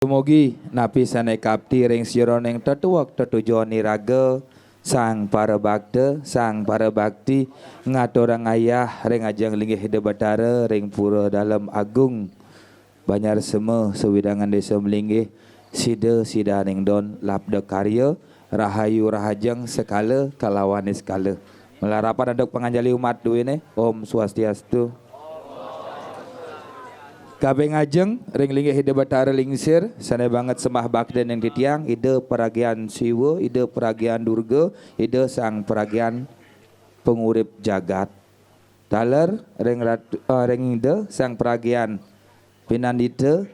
Dumugi napi sanay kapti ring sironeng tetuwak tetujuan niraga sang para bakta sang para bakti ngaturang ayah ring ajang linggih hida batara ring pura dalam agung Banyar Sema sewidangan desa melinggih sida ring don labda karya rahayu rahajeng sekala kalawane sekala melarapan aduk penganjali umat duwene Om Swastiastu. Kabeh ngajeng ring linggih ide batara lingsir sanai banget semah bakden yang ditiang ide peragian siwa ide peragian durga ide sang peragian pengurip jagat taler ring ide sang peragian pinandita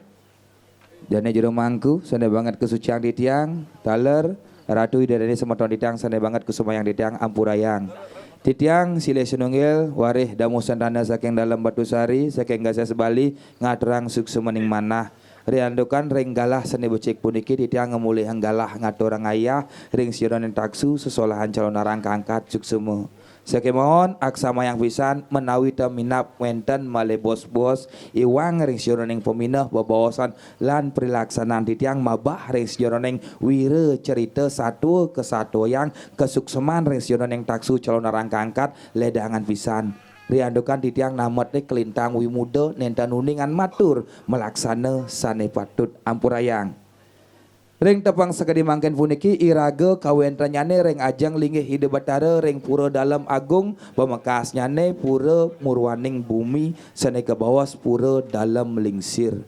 dane jero mangku sanai banget kesucian ditiang taler ratu ide dane semeton ditiang sanai banget kesumayang ditiang ampurayang Titiang sile senunggil warih damu sandana saking dalam batu sari saking gasa sebali ngaturang sukse mening manah riandukan ring galah seni becik puniki titiang ngemuli hanggalah ngaturang ayah ring sironin taksu sesolahan calon narang kangkat suksemu saking mohon aksama yang pisan menawi minap wenten male bos-bos iwang ring sironing peminah babawasan lan prilaksanaan titiang mabah ring sironing wira cerita satu kesatu yang kesukseman ring sironing taksu calon narang kangkat ledangan pisan riandukan titiang namet ni kelintang wimuda nenta nuningan matur melaksana sane patut ampurayang ring tepang sekadi mangken puniki iraga kawentanyane ring ajang linggih hide batara ring pura dalam agung pemekasnyane pura murwaning bumi sane ke bawah pura dalam lingsir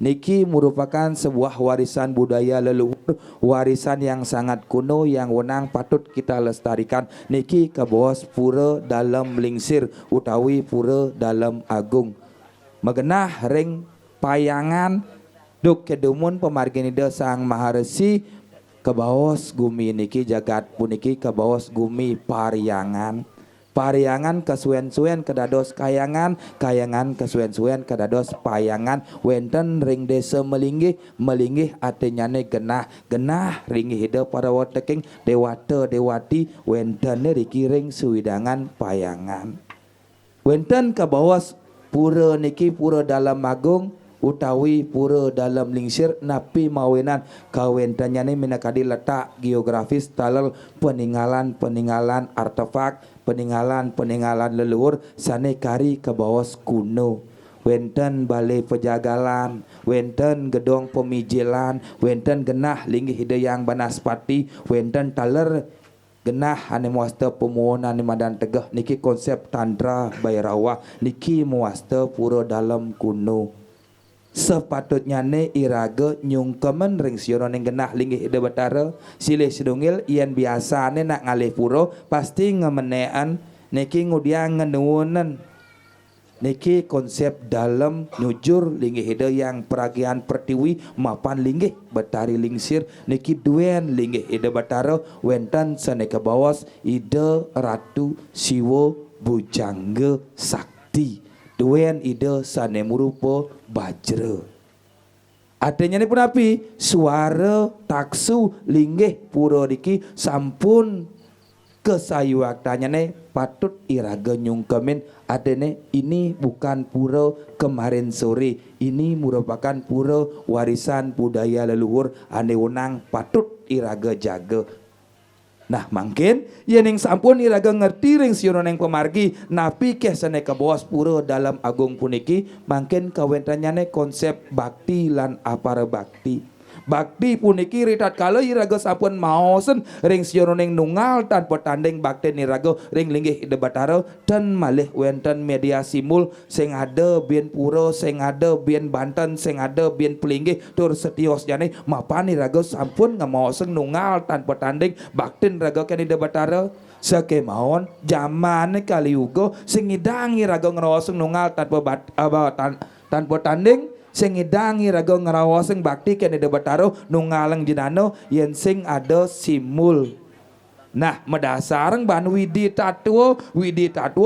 niki merupakan sebuah warisan budaya leluhur warisan yang sangat kuno yang wenang patut kita lestarikan niki ke bawah pura dalam lingsir utawi pura dalam agung megenah ring payangan duk kedumun pemarginida sang maharesi kebawas gumi niki jagat puniki kebawas gumi pariangan kesuen-suen kedados kayangan kesuen-suen kedados payangan wenten ring desa melinggih artinyane genah ring hidup para wateking dewata dewati wenten riki ring suwidangan payangan wenten kebawas pura niki pura dalam agung utawi pura dalam lingsir napi mawenan kawentannya ni minakadi letak geografis talal peninggalan artefak peninggalan leluhur sane kari ke bawah kuno wenten balai pejagalan wenten gedong pemijilan wenten genah linggih hidayang banaspati wenten taler genah ane muasta pemuonan ni madan tegah niki konsep tantra bayrawa niki muasta pura dalam kuno sepatutnya ne iraga nyungkemen ring sironing genah linggih ide batara silih sedungil ian biasa ne nak ngalih puro pasti ngemenean niki ngudiang ngenuunen niki konsep dalam nyujur linggih ide yang peragian pertiwi mapan linggih batari lingsir niki duen linggih ide batara wenten saneka bawas ide ratu siwo bujangga sakti duen ide sane murupa bajra artinya ni pun api suara taksu linggih pura diki sampun kesayuaktanya ne patut iraga nyungkemin adene ini bukan pura kemarin sore ini merupakan pura warisan budaya leluhur ane wenang patut iraga jaga. Nah mungkin yang sampun iraga ngerti ring siononeng pemargi napi ke sane ke bawah pura dalam agung puniki mungkin kawentanyane konsep bakti lan apara bakti puniki ritat kala iraga sampun maosen ring siononeng nunggal tanpa tanding bakti iraga ring linggih ide batara dan malih wenten media simul sing ada bien pura sing ada bien Banten sing ada bien pelinggih tur setios jane mapan iraga sampun ngamaosen nunggal tanpa tanding bakti iraga kan ide batara sakemawon zaman kali uga sing ngidang iraga ngrawaseng nunggal tanpa tanding sing idangi raga ngerawaseng bakti kene de bataro nungalang jenano yen sing ada simul. Nah medasareng ban widi tatuo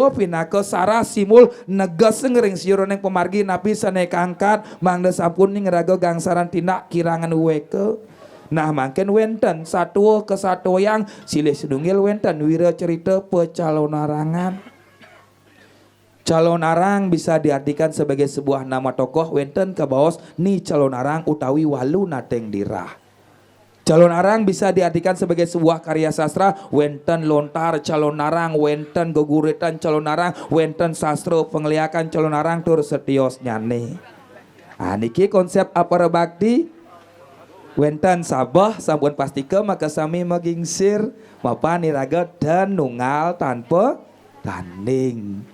pinaka sarah simul negas ngering sironeng pemargi napi sane kangkat mangda sampun ning raga gangsaran tindak kirangan weke. Nah mangken wenten satu kesatu yang silih sedungil wenten wira cerita pecalonarangan Calon arang bisa diartikan sebagai sebuah nama tokoh wenten kabaos ni calon arang utawi walu nateng dirah. Calon arang bisa diartikan sebagai sebuah karya sastra wenten lontar calon arang, wenten geguritan calon arang, wenten sastra penglihakan calon arang tur setios nyane. Niki konsep apara bakti wenten sabah sampun pastike maka sami magingsir mapan iraga dan nunggal tanpa tanding.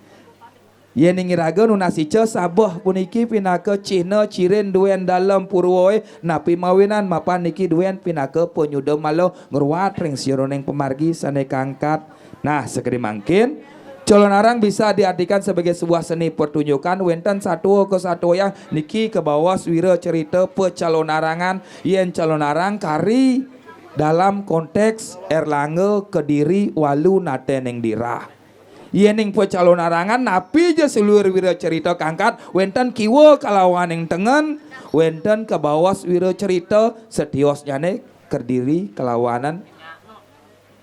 Yen ngiraga nu nasica sabah puniki pinaka Cina ciren duen dalam purwoe napi mawinan mapan niki duen pinaka penyuda malo ngruat ring sironeng pemargi sane kangkat. Nah sekeri mangkin calon arang bisa diartikan sebagai sebuah seni pertunjukan wenten satu kesatu yang niki ke bawah wira cerita pecalon arangan yen calon arang kari dalam konteks Erlangga Kediri Walu Naten yang dirah. Yening pecalon arangan napi je seluruh wira cerita kangkat wenten kiwa kalawan yang tengen wenten ke bawah wira cerita setios nyane Kediri kelawanan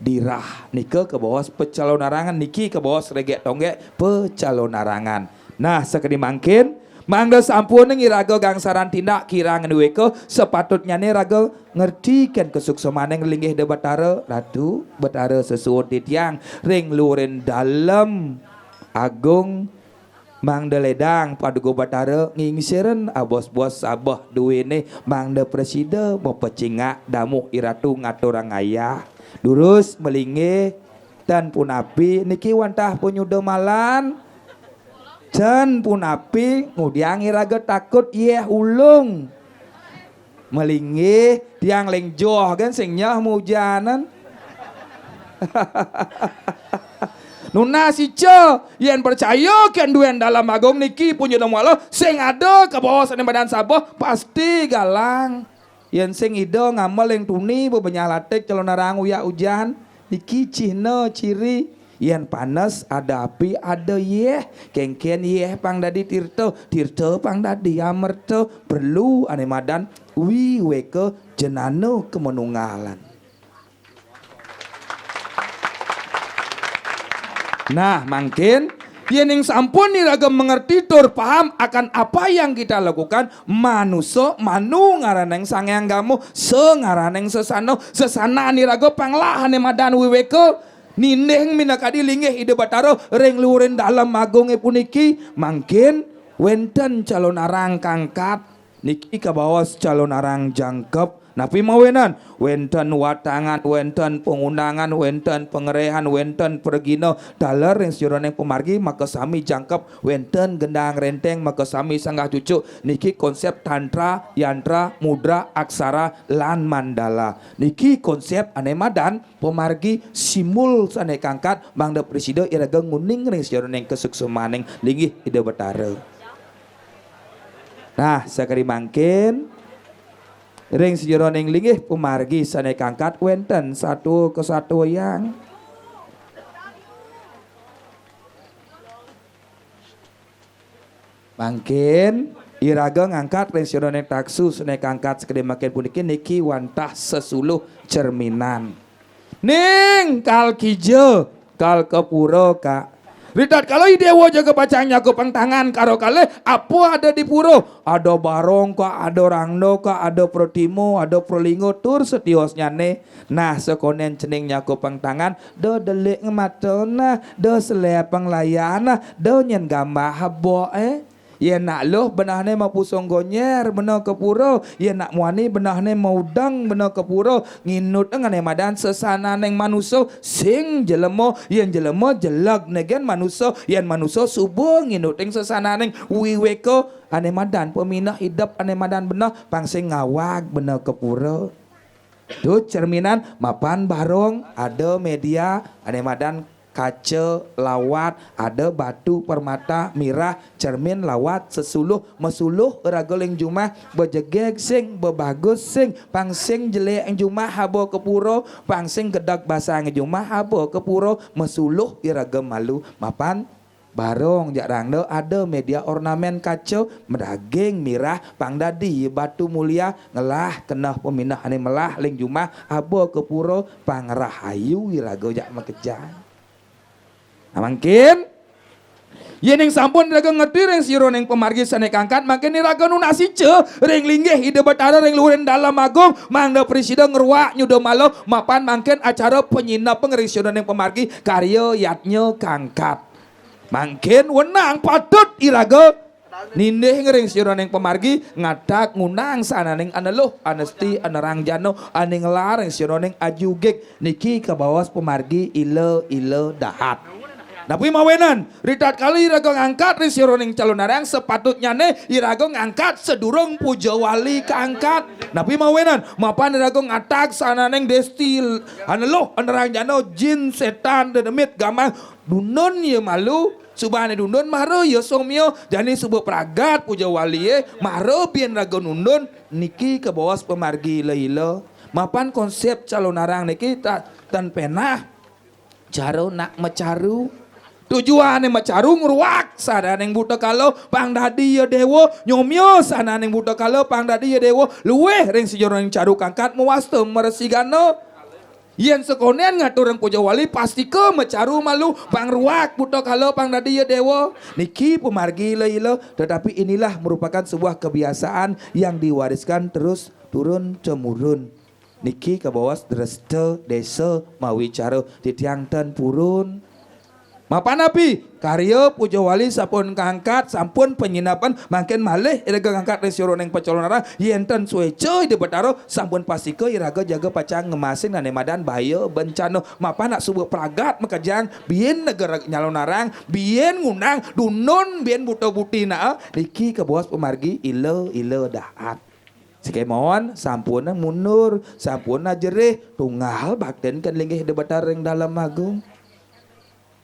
dirah nika ke bawah pecalon arangan niki ke bawah regek tonggek pecalon arangan. Nah sekedi mangkin mangga sampun ngiraga gangsaran tindak kirang nduweke sepatutnya ne raga ngertikan kesuksesan yang linggih de Batara Ratu Batara sesuot tiang ring luren dalam agung Mang de ledang padugo Batara ngingsiren abos-bos sabah duwene Mang de presida mepecingak damu iratu ngaturang ayah durus melingih dan punapi niki wantah penyuda malan dan punapi ngudiang iraga takut yeh ulung melingih tiang lengjoh kan sing nyah mujanan nuna si ce yen percaya kan duen dalam agung niki punya nama sing ada ke bawah sana badan sabah pasti galang yen sing ido ngamal yang tuni bebenyalatek calon arang uya ujan niki cina ciri yen panas ada api ada yeh kengken yeh pang dadi tirta tirta pang dadi amerta perlu ane madan wi weke jenano kemenunggalan. Nah mungkin yening sampun niraga mengerti tur paham akan apa yang kita lakukan manusia manu ngaraneng sangyang gamu sengaraneng sesana niraga panglahan madan wi weke nindeng minakadi linggih ide Batara ring luren dalam agunge puniki mangkin wenten calon arang kangkat niki ke bawah calon arang jangkep napi mawenan wenten watangan wenten pengundangan wenten pengerehan wenten pergino dalar ring sironeng pemargi maka sami jangkep wenten gendang renteng maka sami sanggah cucu niki konsep tantra yantra mudra aksara lan mandala niki konsep ane madan pemargi simul sane kangkat mangda presida iraga nguning ring sironeng kesuksemaneng linggih ide Batara. Nah sakari mangkin ring sejeroning linggih pemargi sane kangkat wenten satu kesatu yang mangkin iraga ngangkat ring sejeroning taksu sane kangkat sekede makin puniki niki wantah sesuluh cerminan ning kal kijo kal kepuro kak Ridat kalau dewa jaga bacanya ke pengtangan karo kale apa ada di puro ada barong ka ada rangno ka ada protimo ada prolingo tur setiosnya ne nah sekonen ceningnya ke pengtangan do delik ngematona do selepang layana do nyen gambah habo yen nak loh benahne mau pusong gonyer bena ke puro yen nak muani benahne mau dang bena ke puro nginut ngane madan sesana neng manuso sing jelemo yen jelemo jelag negen manuso yen manuso subuh nginut ing sesana neng wiweko ane madan peminah hidup ane madan bena pangsing ngawag bena ke puro tuh cerminan mapan barong ada media ane madan kaca lawat ada batu permata mirah cermin lawat sesuluh mesuluh ragoling jumah bejegeg sing bebagus sing pangsing jelek yang jumah habo kepuro pangsing gedak basang jumah habo kepuro mesuluh iraga malu mapan barong jarang ada media ornamen kaca medaging mirah pangdadi batu mulia ngelah kenah peminah ane melah ling jumah habo kepuro pangrahayu iraga jak makejang. Nah, mungkin Yen sampun raga ngerti reng siro neng pemargi sanek angkat makin ni raga nu nasi ce reng linggih ide betara reng luhuren dalam agung mangda presiden ngeruak nyudo malo mapan mangken acara penyina pengereng siro neng pemargi karya yatnya kangkat mangken wenang patut iraga nindih ngereng siro neng pemargi ngadak ngunang sana neng aneluh anesti anerang jano aning lareng siro neng ajugek niki ke bawah pemargi ile dahat. Tapi mawenan, ritat kali iraga ngangkat risiro ning calon narang sepatutnya ne iraga ngangkat sedurung puja wali keangkat. Tapi mawenan, mapan iraga ngatak sana neng destil aneloh anerang jano jin setan dedemit gamang dunun ye malu subhane dundun maro ya somyo jani subuh pragat puja wali maro bien raga nundun niki ke bawah pemargi leila. Mapan konsep calon narang niki tan penah caro nak mecaru tujuan yang macaru ngruak sana neng buta kalau pang dadi ya dewo nyomyo sana neng buta kalau pang dadi ya dewo luweh reng sejoro neng caru kangkat muaste meresigano yen sekonen ngatur reng puja wali pasti ke macaru malu pang ruak buta kalau pang dadi ya dewo niki pemargi leila tetapi inilah merupakan sebuah kebiasaan yang diwariskan terus turun temurun niki ke bawah dreste desa mawi cara titiang ten purun mapan api karya puja wali sampun kangkat sampun penyinapan makin malih iraga ngangkat resiro neng pecolonara yenten suecoy di betaro sampun pasike iraga jaga pacang ngemasin ngane madan bahaya bencana mapan nak subuh pragat makajang bien negara nyalonarang bien ngunang dunun bien buta butina niki ke bawah pemargi ile dahat sikemon sampun mundur sampun jerih tunggal bakten kan linggih di betaro yang dalam agung.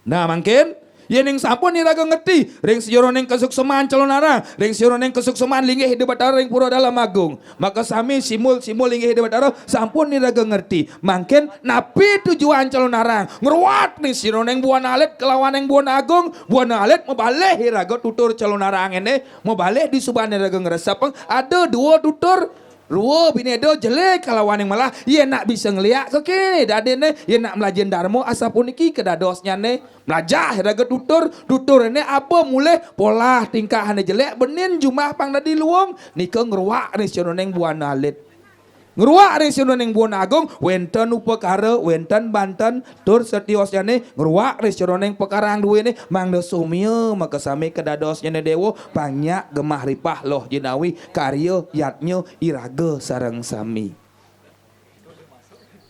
Nah mungkin yen ning sampun iraga ngerti ring sejoro ning kesukseman calon arang ring sejoro ning kesukseman linggih di batara ring pura dalam agung maka sami simul linggih di batara sampun iraga ngerti mungkin napi tujuan calon arang ngruat ning sejoro ning buana alit kelawan ning buana agung buana alit mabaleh iraga tutur calon arang ene mabaleh di subhan iraga ngeresap ada dua tutur Ruo binedo jelek kalawan yang malah ia nak bisa ngeliat ke kini dadene ia nak melajen darmo asapun iki kedadosnya ne melajah raga tutur ini apa mulai pola tingkah ane jelek benin jumlah pang dadi luang nika ngeruak ni siononeng buana alit ngeruak ni siononeng buana agung wenten upakara wenten banten tur setiosnya ne ngeruak ni siononeng pekarang duwe ne mangda sumia maka sami kedadosnya ne dewo banyak gemah ripah loh jinawi karya yatnya iraga sareng sami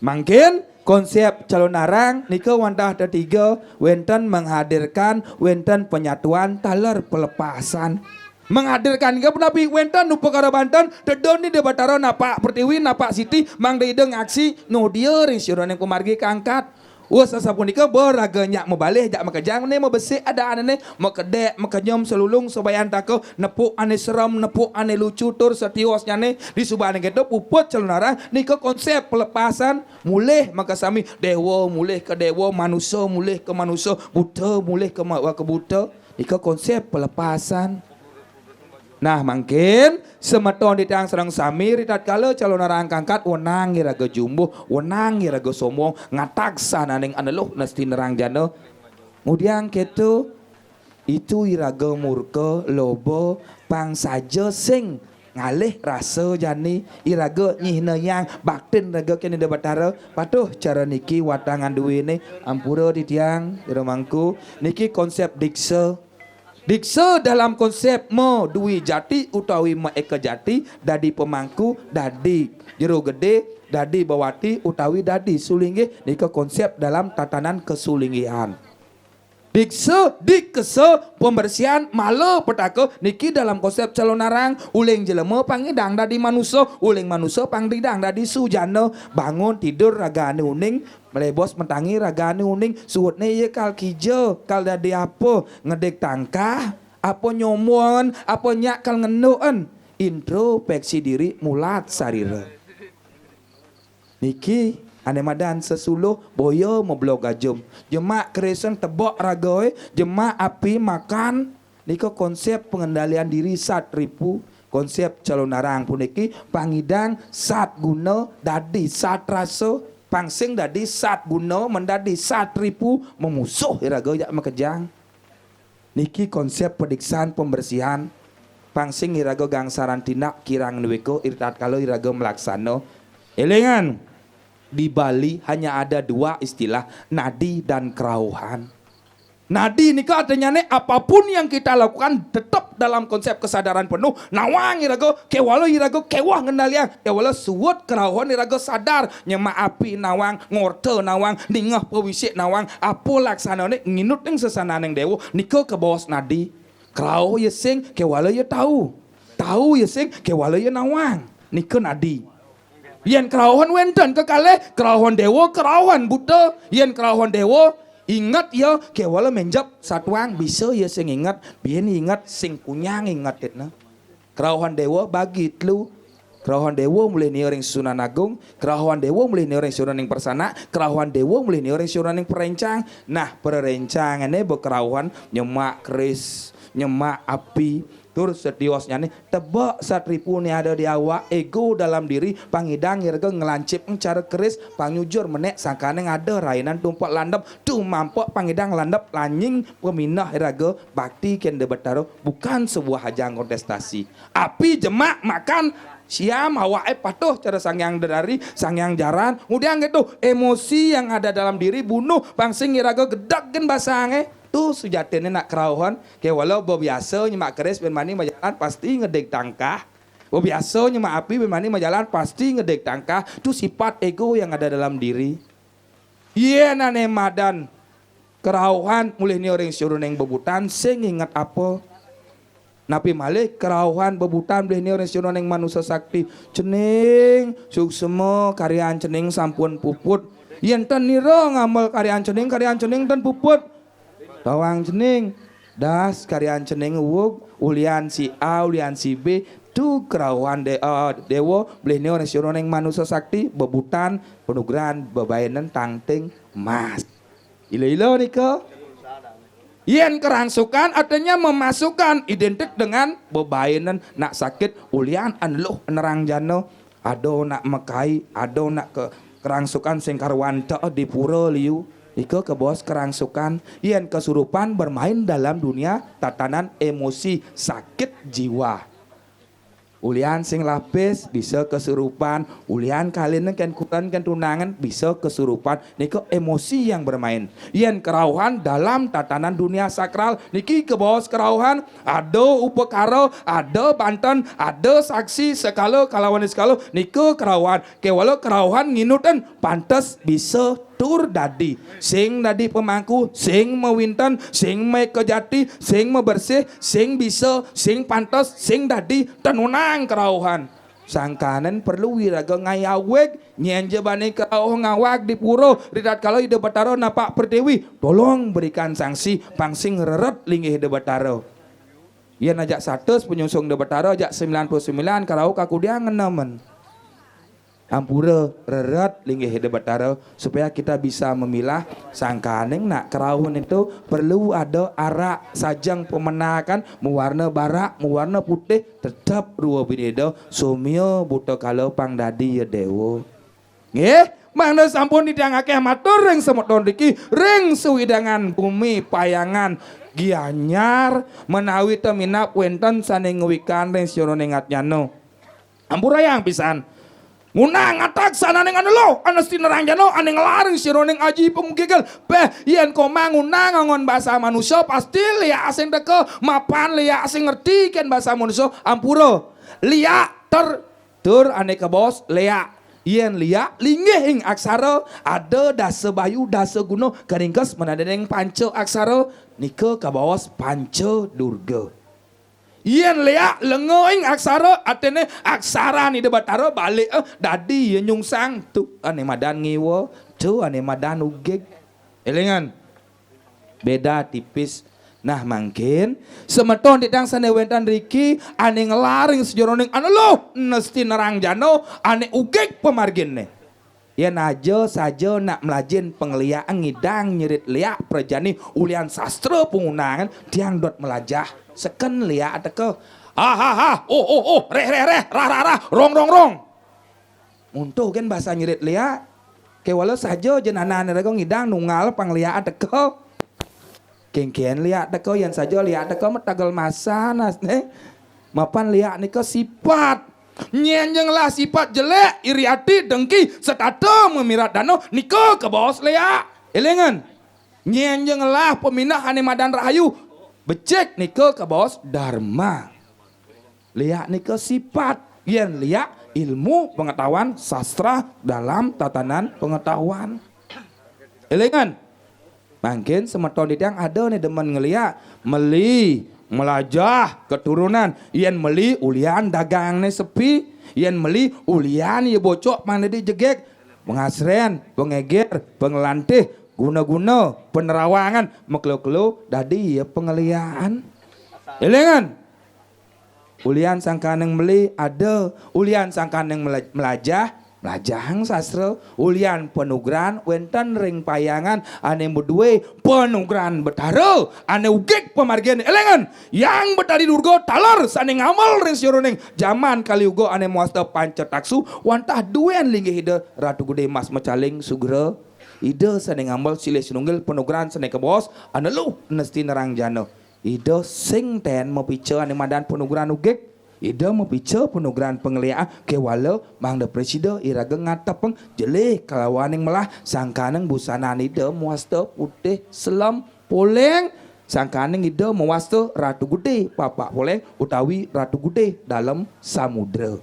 mungkin konsep calon arang nika wantah tiga wenten menghadirkan wenten penyatuan taler pelepasan menghadirkan ke napi wenten nu perkara banten dedon ni de batara napak pertiwi napak siti mang deide ngaksi no dia ring sira nang pemargi kangkat wes sasapunika beraga nyak mabalih jak makajang ne mabesik ada ane mau kedek makanyom selulung sobayan tako nepuk ane seram nepuk ane lucu tur setiosnya ne di subane gitu puput celunara nika konsep pelepasan mulih maka sami dewa mulih ke dewa manusia mulih ke manusia buta mulih ke buta nika konsep pelepasan. Nah mungkin semeton di tiang serang sami ritat kala calon arang kangkat wenang iraga jumbo wenang iraga sombong ngatak sana ning aneluh nasti nerang jana kemudian ketu itu iraga murka lobo pang saja sing ngalih rasa jani iraga nyihna yang baktin raga kene de batara patuh cara niki watangan duwe ne ampura di tiang ira mangku niki konsep diksa dalam konsep mo duwi jati utawi ma eka jati dadi pemangku dadi jero gede dadi bawati utawi dadi sulingih nika konsep dalam tatanan kesulinggihan diksa dikesa pembersihan malo petaka niki dalam konsep calon arang uling jelema pangidang dadi manusia uling manusia pangidang dadi sujana bangun tidur ragane uning melebos mentangi ragane uning suhutne ye kal kijo kal dadi apa ngedek tangkah apa nyomongan apa nyak kal ngenuan introspeksi diri mulat sarira niki ane madan sesuluh boyo moblok gajum jemak kresen tebok ragoy jemak api makan niko konsep pengendalian diri sat ripu konsep calon arang puniki pangidang sat guna dadi sat raso pangsing dadi sat guna mendadi sat ripu memusuh iraga jak makejang Niki konsep pediksaan pembersihan pangsing irago gangsaran tindak kirang nuweko irtat kalau irago melaksano. Elengan di Bali hanya ada dua istilah, nadi dan kerauhan. Nadi ini artinya nih apapun yang kita lakukan tetap dalam konsep kesadaran penuh. Nawang irago kewalo irago kewah ngendalian. Kewalo suwut kerauhan irago sadar nyema api nawang ngorte nawang dingah pewisik nawang apo laksana nih nginut yang sesana neng dewo niko ke bawah nadi. Kerau ya sing kewalo ya tahu. Tahu ya sing kewalo ya nawang. Niko nadi. Yen kerauhan wenten kekale kerauhan dewo kerauhan buta. Yen kerauhan dewo ingat ya kewala menjap satuang bisa ya sing ingat biyen ingat sing kunyang ingat etna. Kerauhan dewa bagi telu. Kerauhan dewa mulai ni orang Sunan Agung, kerauhan dewa mulai ni orang Sunan ning Persana, kerauhan dewa mulai ni orang Sunan ning Perencang. Nah, perencangane berkerauhan nyemak keris, nyemak api. Tur setiosnya nih tebak satripu nih ada di awak ego dalam diri pangidang irga ngelancip cara keris panyujur menek sangkane ada rainan tumpak landap tuh mampok pangidang landap lanying peminah iraga bakti kende betaro bukan sebuah ajang kontestasi api jemak makan siam awak patuh cara sangyang dari sangyang jaran kemudian gitu emosi yang ada dalam diri bunuh pangsing iraga gedak gen basange tuh sejatinya nak kerauhan kayak walau biasa nyemak keris ben mani majalan pasti ngedek tangkah biasa nyemak api ben mani majalan pasti ngedek tangkah tuh sifat ego yang ada dalam diri iya nane madan kerauhan mulai ni orang suruh neng bebutan sing ingat apa napi malih kerauhan bebutan mulai ni orang suruh neng manusia sakti cening suksema karyaan cening sampun puput yen ten nira ngamal karyaan cening ten puput tawang cening das karyaan cening uwug ulian si A ulian si B tu kerauhan dewa boleh ni orang syurga yang manusia sakti bebutan penugerahan bebayanan tangting mas ilo nika yen kerangsukan artinya memasukkan identik dengan bebayanan nak sakit ulian anluh nerang jano ado nak mekai ado nak ke kerangsukan sing karwanta di pura liu iko ke bos kerangsukan yen kesurupan bermain dalam dunia tatanan emosi sakit jiwa ulian sing lapis bisa kesurupan ulian kalian kan kutan kan tunangan bisa kesurupan niko emosi yang bermain yen kerauhan dalam tatanan dunia sakral niki ke bos kerauhan ada upekara ada banten ada saksi sekalo kalawan sekalo niko kerauhan kewalo kerauhan nginutan pantas bisa tur dadi sing dadi pemangku sing mewinten sing me kejati sing mebersih sing bisa sing pantas sing dadi tenunang kerauhan sangkanen perlu wiraga ngayaweg nyen jebane kerauh ngawag di puro ridat kalau ide bataro napak perdewi tolong berikan sanksi pangsing reret linggih ide bataro yen ajak 100 penyusung ide bataro ajak 99 kerauh kakudian ngenemen ampura reret linggih hidup batara supaya kita bisa memilah sangkaneng nak kerauhan itu perlu ada arak sajang pemenakan mewarna barak mewarna putih tetap dua bidedo sumio buta kalau pang dadi ya dewo nggih mangda sampun didangake matur ring semoton diki ring suwidangan bumi payangan gianyar menawi temina wenten saning wikan ring sira nengatnyano ampura yang pisan ngunang atak sana neng lo, anesti nerang jano, aneng laring sironing aji pemugigel. Beh, yen koma ngunang ngon bahasa manusia pasti lia asing deke, mapan lia asing ngerti kan bahasa manusia. Ampuro, lia tur aneka bos lia. Yen lia linggih ing aksara ada dasa bayu dasa guno keringkes menadeng panca aksara nika kabawas panca durga. Yen lea lengoing aksara atene aksara ni debataro balik dadi yen nyungsang tu ane madan ngiwo tu ane madan ugeg elengan beda tipis nah mungkin semeton ditang sane wentan riki ane ngelaring sejoroning anu lo nesti nerang jano ane ugeg pemargine yen aja saja nak melajin pengliaan ngidang nyerit lia prajani ulian sastra pengunangan tiang dot melajah seken lia ateke reh rong untuk kan bahasa nyerit lia kewala saja jenana nerego ngidang nunggal panglia ateke Kengken lihat teko yang saja lihat teko matagal masa nas mapan lihat nika sifat nyenjenglah sifat jelek iri hati dengki setata memirat dano nika ke bos lihat elengan nyenjenglah pemindah ane madan rahayu becek nika ke bos dharma lihat nika sifat yen lihat ilmu pengetahuan sastra dalam tatanan pengetahuan elengan mungkin semeton yang ada nih demen ngeliat meli melajah keturunan yen meli ulian dagang nih sepi yen meli ulian ya bocok mana di jegek pengasren pengeger pengelantih guna-guna penerawangan meklo-klo dadi ya pengeliaan elengan ulian sangkaneng meli ada ulian sangkaneng melajah Lajang sastra ulian penugran wenten ring payangan ane berdua penugran betara ane ugik pemargian elengan yang betari durgo talar sane ngamal ring syuruning zaman kali ugo ane muasta panca taksu wantah duen linggih ide ratu gede mas mecaling sugera ide sane ngamal silih sinunggil penugran sane kebos ane lu nesti nerang jano ide sing ten mepice ane madan penugran ugik ida mepica penugran pengelia kewala mangda presida iraga ngatapeng jeleh kalawaning melah sangkaneng busanan ida muasta putih selam poleng sangkaneng ida muasta ratu gede papak poleng utawi ratu gede dalam samudra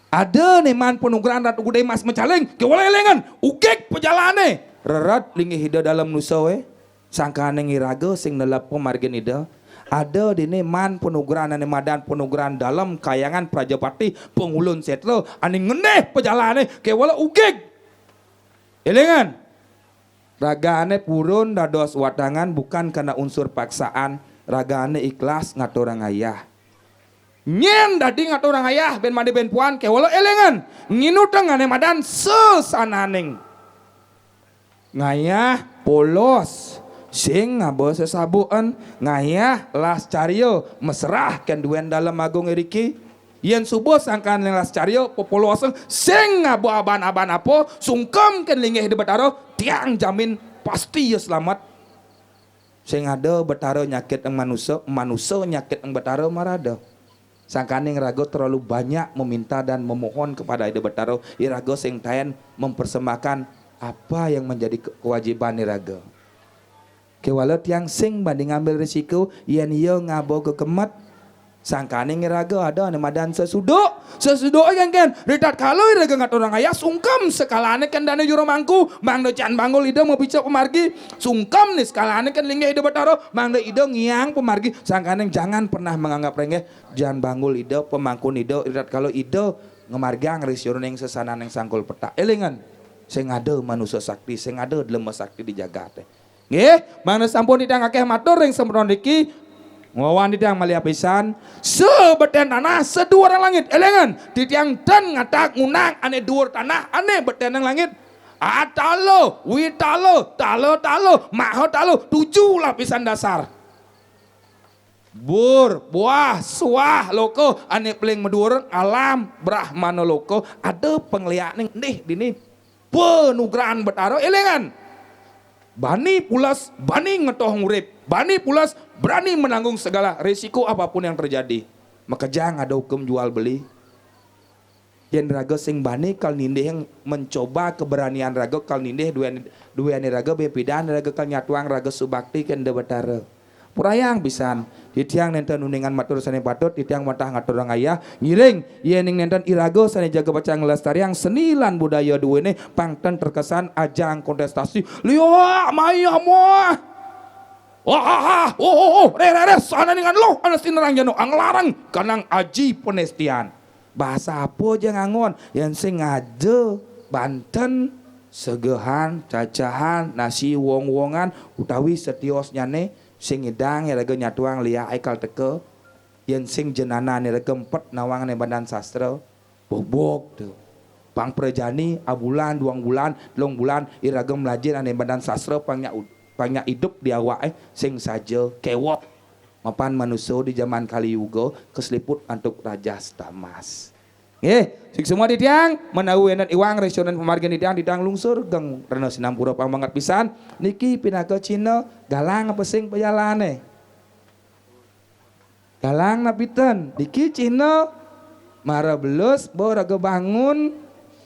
ada neman penugran ratu gede mas mecaling kewala elengan ukik pejalane rerat linggih ida dalam nusawe sangkaneng iraga sing nelap pemargin ida ada dini man penugran ane madan penugran dalam kayangan Prajapati pengulun setlo ane ngeneh pejalane kewala ugig elengan raga ane purun dados wadangan bukan karena unsur paksaan raga ane ikhlas ngaturang ayah nyen dadi ngaturang ayah ben made ben puan kewala elengan nginuteng ane madan sesananing ngayah polos sing ngabo sesabuan ngayah las caryo mesrah kan duen dalam agung eriki yen subuh sangkan las caryo popolosen sing ngabo aban-aban apa sungkem kan linggih di betaro tiang jamin pasti ya selamat sing ada betaro nyakit ang manusia nyakit ang betaro marada sangkaning rago terlalu banyak meminta dan memohon kepada ide betaro irago sing tayan mempersembahkan apa yang menjadi kewajiban irago kewala tiang sing banding ambil risiko yen iya ngabo kekemat sangkane ngiraga ada ane madan sesuduk kan ritat kalau iraga ngat orang ayah sungkem sekalane kan dana juro mangku mangdo can banggol ida mau bicara pemargi sungkem nih sekalane kan linggih ida betaro mangdo ida ngiang pemargi sangkane jangan pernah menganggap rengeh jangan banggol ida pemangkun ida ritat kalau ida ngemargang risiko ning sesanan yang sangkul peta elingan sing ada manusia sakti sing ada lemah sakti di jagat nggih mangda sampun didang akeh matur ring sempron iki ngawan didang malia pisan sebeten tanah sedua langit elengan ditiang dan ngatak ngunang ane dhuwur tanah ane beten nang langit atalo witalo talo maho talo 7 lapisan dasar bur buah suah loko ane peling medhuwur alam brahmana loko ada penglianing nih dini penugran betaro elengan Bani pulas, bani ngetoh ngurip, bani pulas berani menanggung segala risiko apapun yang terjadi. Maka jangan ada hukum jual beli. Yang raga sing bani kal nindih yang mencoba keberanian raga kal nindih dua raga bepidan raga kal nyatuang raga subakti kende betara. Purayang pisan hitiang nenten uningan matur sane patut hitiang matah ngatur ayah ngiring yening nenten irago sane jaga baca ngelestariang senilan budaya duwene pangten terkesan ajang kontestasi liyo maya moah re sana dengan lo ana sinerang jano anglarang kanang aji penestian bahasa apa aja ngangon yang sing aja Banten segehan cacahan nasi wong-wongan utawi setios nyane sing ngidang ya raga nyatuang lia aikal teke yen sing jenana ni raga empet nawang ni badan sastra bobok tu pang prejani abulan 2 bulan 3 bulan iraga melajir ane badan sastra pangnya hidup di awak sing saja kewok mapan manusia di zaman kali yuga keseliput antuk raja stamas Nggih, sing semua di tiang menawi enten iwang resionan pemargian di tiang lungsur geng rena sinampura pamangat pisan niki pinaka Cina galang apa sing pejalane. Galang napiten niki Cina mara belus bawa raga bangun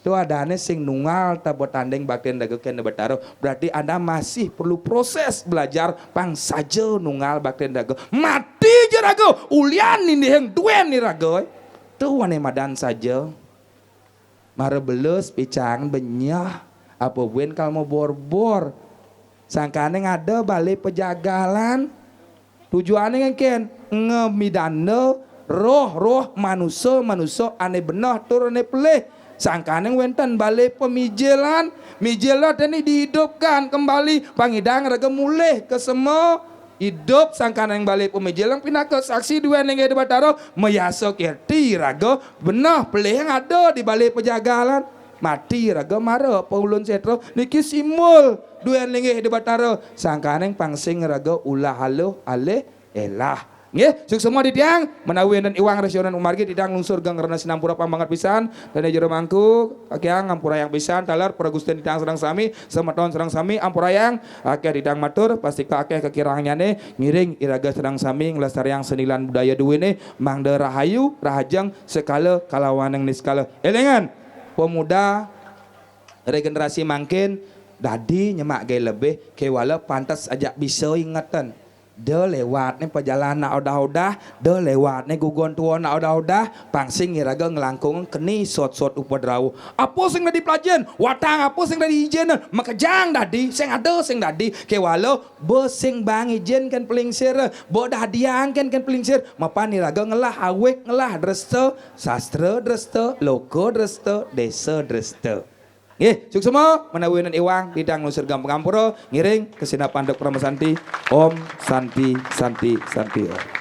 tu adane sing nunggal tabo tanding bakten daga kene betaro berarti Anda masih perlu proses belajar pang saja nunggal bakten daga mati je raga ulian ini yang duen ni raga tu wane madan saja mara belus picang benyah apa buen kalau mau bor-bor sangkane ngada balik pejagalan tujuannya ngken ngemidane roh manusia ane benah tur ane pelih sangkane wenten balik pemijelan mijelat ini dihidupkan kembali pangidang raga mulih ke semua hidup sangkane yang balik pemijelan pindah ke saksi dua yang ada bataro mayasa kerti raga benah pelih yang ada di balik pejagalan mati raga mara paulun setro niki simul dua yang ada bataro sangkane pangsing raga ulah haluh alih elah. Nggih, suk semua di tiang menawi dan iwang resionan umargi di tiang lungsur gang karena sinampura pambangat pisan dan jero mangku kakiang ampura yang pisan talar para gusten di tiang serang sami sematon serang sami ampura yang akeh di tiang matur pasti akeh kekirangnyane ngiring iraga serang sami nglestariang senilan budaya duwene mangda rahayu rahajeng sekala kalawan yang niskala elengan pemuda regenerasi mangkin dadi nyemak gay lebih kewala pantas ajak bisa ingatan de lewat ni perjalanan odah-odah de lewat ni gugon tua nak odah-odah pangsing iraga ngelangkung keni sot-sot upadrau apa sing dah dipelajen watang apa sing dah diijen makajang dadi sing ada sing dadi kewalo be sing bang ijen kan pelingsir bo dah diang kan pelingsir mapan iraga ngelah awek ngelah dresta sastra dresta loko dresta desa dresta. Nggih, suk semua menawi nan iwang bidang nusur gampang ampura ngiring kesina pandok Pramasanti Om Santi Santi Santi Om.